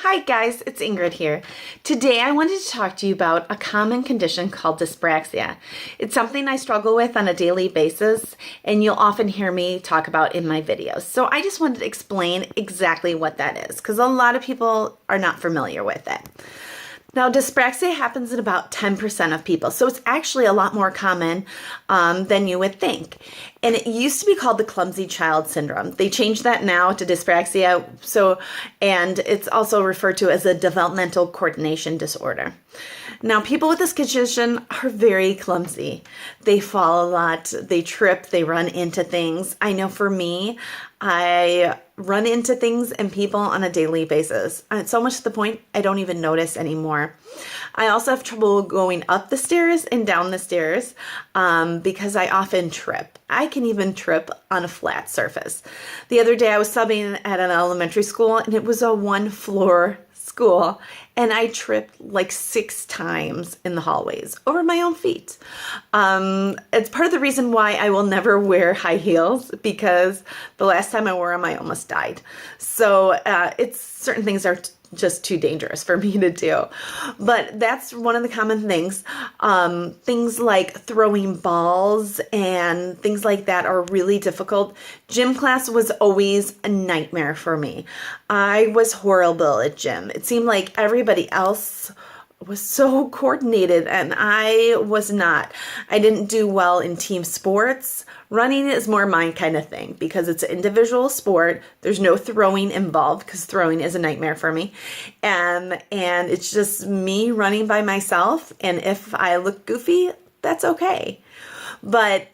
Hi guys, it's Ingrid here. Today I wanted to talk to you about a common condition called dyspraxia. It's something I struggle with on a daily basis and you'll often hear me talk about in my videos. So I just wanted to explain exactly what that is because a lot of people are not familiar with it. Now, dyspraxia happens in about 10% of people, so it's actually a lot more common than you would think. And it used to be called the clumsy child syndrome. They changed that now to dyspraxia, and it's also referred to as a developmental coordination disorder. Now, people with this condition are very clumsy. They fall a lot, they trip, they run into things. I know for me, I run into things and people on a daily basis. And it's so much to the point I don't even notice anymore. I also have trouble going up the stairs and down the stairs because I often trip. I can even trip on a flat surface. The other day I was subbing at an elementary school and it was a one-floor school and I tripped like 6 times in the hallways over my own feet. It's part of the reason why I will never wear high heels because the last time I wore them I almost died. So it's certain things are just too dangerous for me to do. But that's one of the common things. Things like throwing balls and things like that are really difficult. Gym class was always a nightmare for me. I was horrible at gym. It seemed like everybody else was so coordinated and I was not. I didn't do well in team sports. Running is more my kind of thing because it's an individual sport. There's no throwing involved because throwing is a nightmare for me. And it's just me running by myself. And if I look goofy, that's okay. But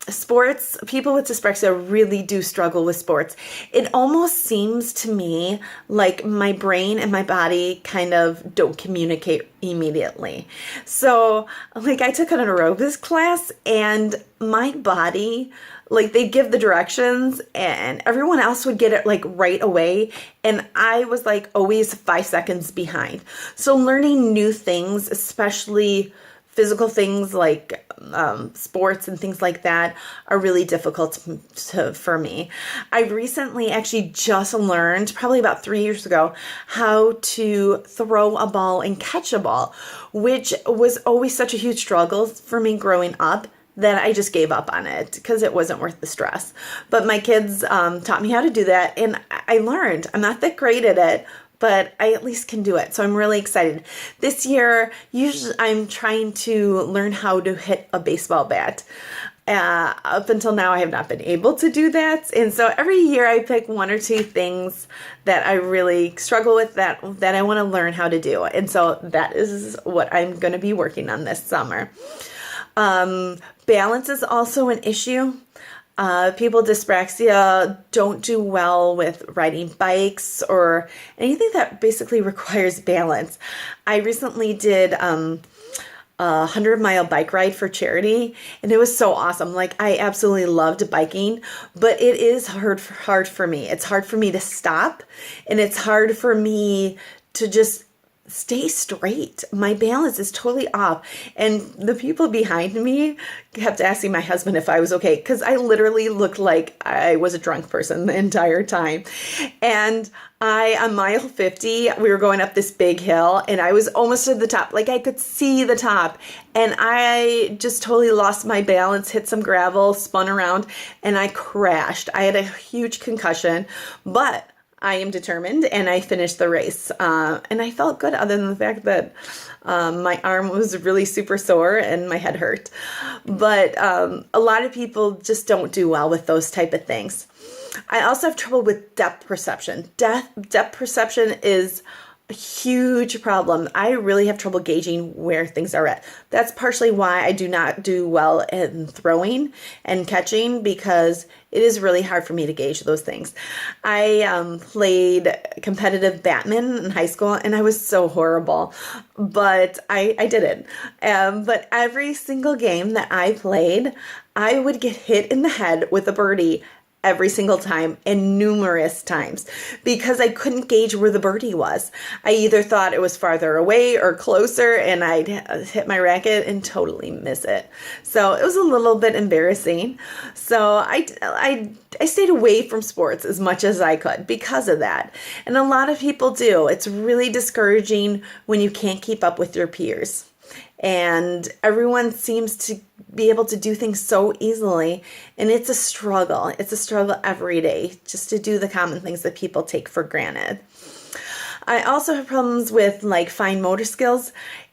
sports, people with dyspraxia really do struggle with sports. It almost seems to me like my brain and my body kind of don't communicate immediately. So like I took an aerobics class and my body, like they'd give the directions and everyone else would get it like right away. And I was like always 5 seconds behind. So learning new things, especially physical things like sports and things like that are really difficult for me. I recently actually just learned, probably about 3 years ago, how to throw a ball and catch a ball, which was always such a huge struggle for me growing up that I just gave up on it because it wasn't worth the stress. But my kids taught me how to do that and I learned. I'm not that great at it, but I at least can do it. So I'm really excited. This year, usually I'm trying to learn how to hit a baseball bat. Up until now, I have not been able to do that. And so every year I pick 1 or 2 things that I really struggle with that I want to learn how to do. And so that is what I'm going to be working on this summer. Balance is also an issue. People with dyspraxia don't do well with riding bikes or anything that basically requires balance. I recently did a 100-mile bike ride for charity and it was so awesome. Like I absolutely loved biking, but it is hard for me. It's hard for me to stop and it's hard for me to just stay straight. My balance is totally off. And the people behind me kept asking my husband if I was okay because I literally looked like I was a drunk person the entire time. And on mile 50, we were going up this big hill and I was almost at the top. Like I could see the top and I just totally lost my balance, hit some gravel, spun around and I crashed. I had a huge concussion, but I am determined and I finished the race. And I felt good other than the fact that my arm was really super sore and my head hurt. But a lot of people just don't do well with those type of things. I also have trouble with depth perception. Depth perception is a huge problem. I really have trouble gauging where things are at. That's partially why I do not do well in throwing and catching because it is really hard for me to gauge those things. I played competitive badminton in high school and I was so horrible, but I did it. But every single game that I played, I would get hit in the head with a birdie every single time and numerous times because I couldn't gauge where the birdie was. I either thought it was farther away or closer, and I'd hit my racket and totally miss it. So it was a little bit embarrassing. So I stayed away from sports as much as I could because of that. And a lot of people do. It's really discouraging when you can't keep up with your peers. And everyone seems to be able to do things so easily. And it's a struggle. It's a struggle every day just to do the common things that people take for granted. I also have problems with like fine motor skills.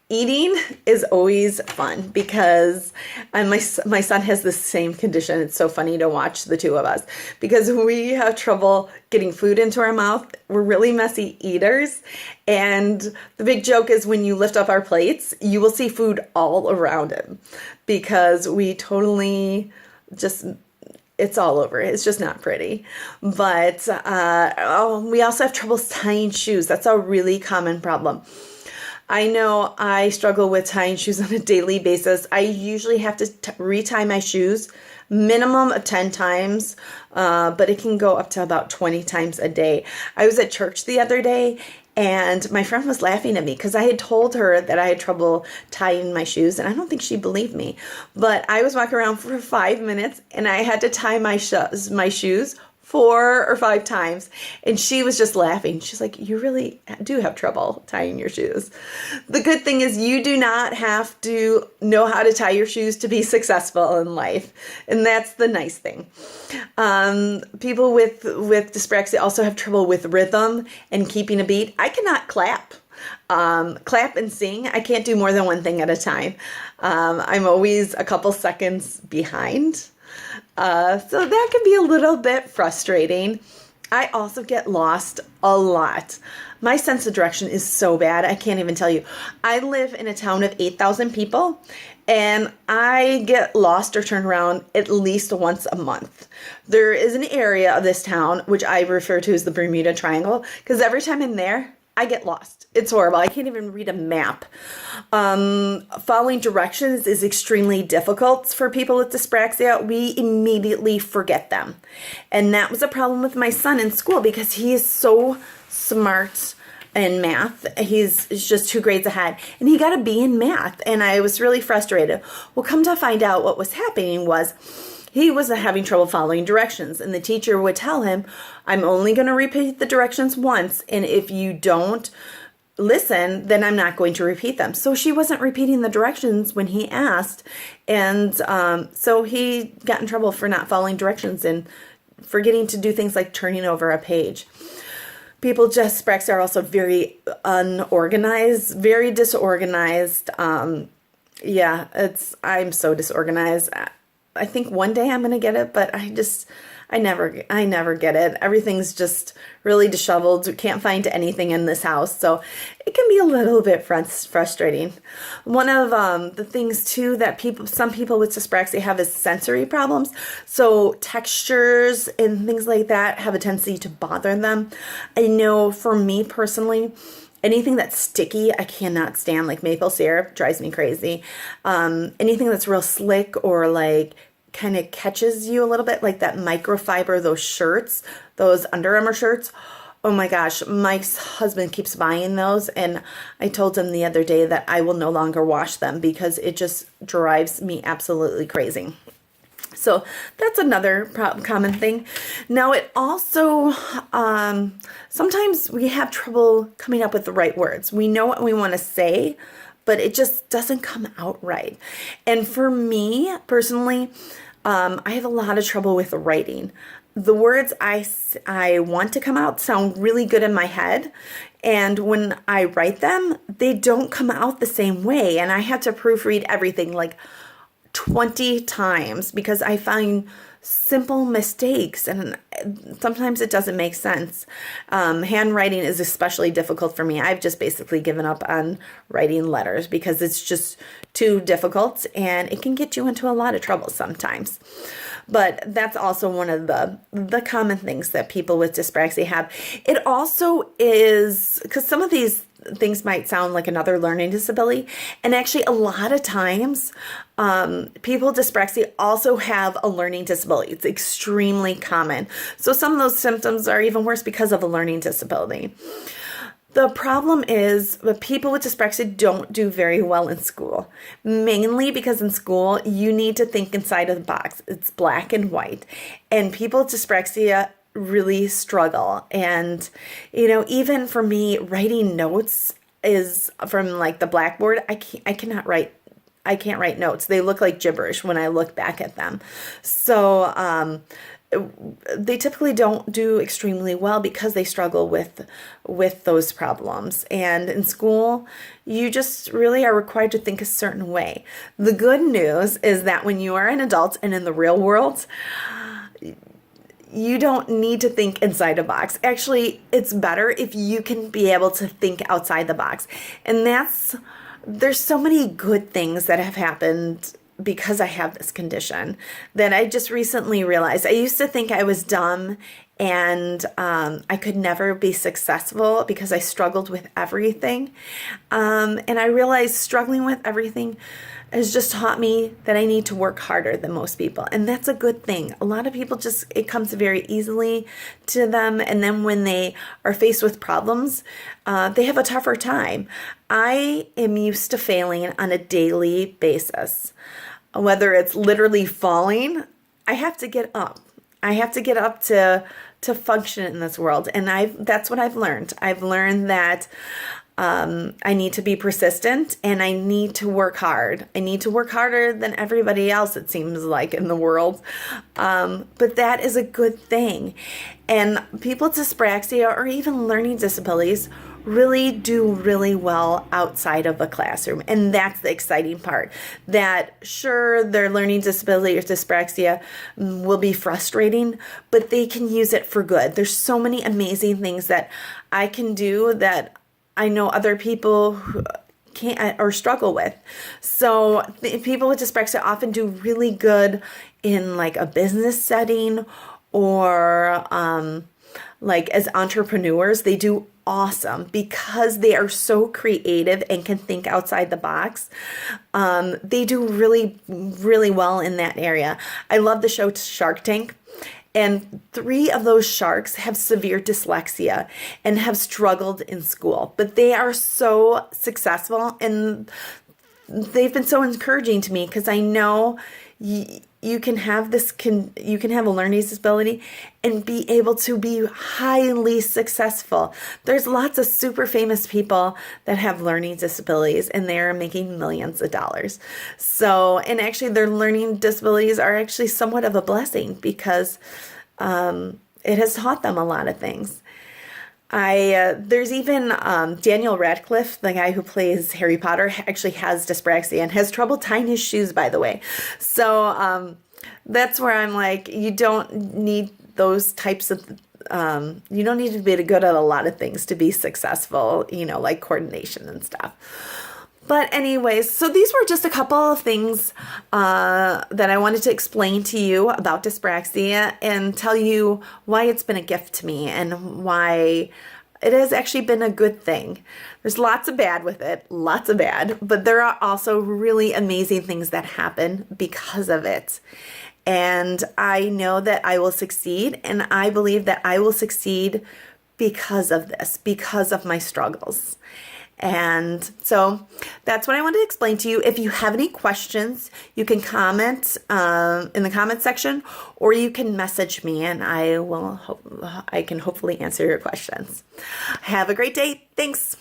Eating is always fun because my son has the same condition. It's so funny to watch the two of us because we have trouble getting food into our mouth. We're really messy eaters. And the big joke is when you lift up our plates, you will see food all around him because we totally just... it's all over. It's just not pretty. But we also have trouble tying shoes. That's a really common problem. I know I struggle with tying shoes on a daily basis. I usually have to retie my shoes minimum of 10 times, but it can go up to about 20 times a day. I was at church the other day, and my friend was laughing at me because I had told her that I had trouble tying my shoes, and I don't think she believed me. But I was walking around for 5 minutes, and I had to tie my shoes 4 or 5 times, and she was just laughing. She's like, you really do have trouble tying your shoes. The good thing is you do not have to know how to tie your shoes to be successful in life, and that's the nice thing. People with dyspraxia also have trouble with rhythm and keeping a beat. I cannot clap. Clap and sing. I can't do more than one thing at a time. I'm always a couple seconds behind. So that can be a little bit frustrating. I also get lost a lot. My sense of direction is so bad, I can't even tell you. I live in a town of 8,000 people, and I get lost or turned around at least once a month. There is an area of this town, which I refer to as the Bermuda Triangle, because every time I'm there, I get lost. It's horrible. I can't even read a map. Following directions is extremely difficult for people with dyspraxia. We immediately forget them. And that was a problem with my son in school because he is so smart in math. He's just 2 grades ahead. And he got a B in math. And I was really frustrated. Well, come to find out what was happening was he was having trouble following directions, and the teacher would tell him, I'm only going to repeat the directions once, and if you don't listen, then I'm not going to repeat them. So she wasn't repeating the directions when he asked, and so he got in trouble for not following directions and forgetting to do things like turning over a page. People with dyspraxia are also very unorganized, very disorganized. I'm so disorganized. I think one day I'm going to get it, but I never get it. Everything's just really disheveled. We can't find anything in this house. So it can be a little bit frustrating. One of the things too that some people with dyspraxia have is sensory problems. So textures and things like that have a tendency to bother them. I know for me personally, anything that's sticky, I cannot stand. Like maple syrup drives me crazy. Anything that's real slick or like kind of catches you a little bit, like that microfiber, those shirts, those Under Armour shirts. Oh my gosh, Mike's husband keeps buying those, and I told him the other day that I will no longer wash them because it just drives me absolutely crazy. So that's another common thing. Now it also, sometimes we have trouble coming up with the right words. We know what we want to say, but it just doesn't come out right. And for me personally, I have a lot of trouble with writing. The words I want to come out sound really good in my head, and when I write them, they don't come out the same way, and I have to proofread everything like 20 times because I find simple mistakes, and sometimes it doesn't make sense. Handwriting is especially difficult for me. I've just basically given up on writing letters because it's just too difficult, and it can get you into a lot of trouble sometimes. but that's also one of the common things that people with dyspraxia have. It also is, because some of these things might sound like another learning disability, and actually a lot of times people with dyspraxia also have a learning disability. It's extremely common. So some of those symptoms are even worse because of a learning disability. The problem is that people with dyspraxia don't do very well in school, mainly because in school you need to think inside of the box. It's black and white, and people with dyspraxia really struggle. And, even for me, writing notes is from like the blackboard. I can't write notes. They look like gibberish when I look back at them. So, they typically don't do extremely well because they struggle with those problems. And in school, you just really are required to think a certain way. The good news is that when you are an adult and in the real world, you don't need to think inside a box. Actually, it's better if you can be able to think outside the box. And there's so many good things that have happened because I have this condition that I just recently realized. I used to think I was dumb and I could never be successful because I struggled with everything. And I realized struggling with everything has just taught me that I need to work harder than most people. And that's a good thing. A lot of people it comes very easily to them. And then when they are faced with problems, they have a tougher time. I am used to failing on a daily basis. Whether it's literally falling, I have to get up. I have to get up to function in this world. And that's what I've learned. I've learned that I need to be persistent and I need to work hard. I need to work harder than everybody else, it seems like, in the world. But that is a good thing. And people with dyspraxia or even learning disabilities really do really well outside of a classroom. And that's the exciting part. That sure, their learning disability or dyspraxia will be frustrating, but they can use it for good. There's so many amazing things that I can do that I know other people who can't or struggle with. So people with dyspraxia often do really good in like a business setting or like as entrepreneurs. They do awesome because they are so creative and can think outside the box. They do really, really well in that area. I love the show Shark Tank. And 3 of those sharks have severe dyslexia and have struggled in school, but they are so successful and they've been so encouraging to me because I know you can have you can have a learning disability and be able to be highly successful. There's lots of super famous people that have learning disabilities and they're making millions of dollars. So, and actually their learning disabilities are actually somewhat of a blessing because it has taught them a lot of things. There's even Daniel Radcliffe, the guy who plays Harry Potter, actually has dyspraxia and has trouble tying his shoes, by the way. So that's where I'm like, you don't need those types of, you don't need to be good at a lot of things to be successful, like coordination and stuff. But anyways, so these were just a couple of things that I wanted to explain to you about dyspraxia and tell you why it's been a gift to me and why it has actually been a good thing. There's lots of bad with it, lots of bad, but there are also really amazing things that happen because of it. And I know that I will succeed, and I believe that I will succeed because of this, because of my struggles. And so that's what I wanted to explain to you. If you have any questions, you can comment in the comment section, or you can message me and I can hopefully answer your questions. Have a great day. Thanks.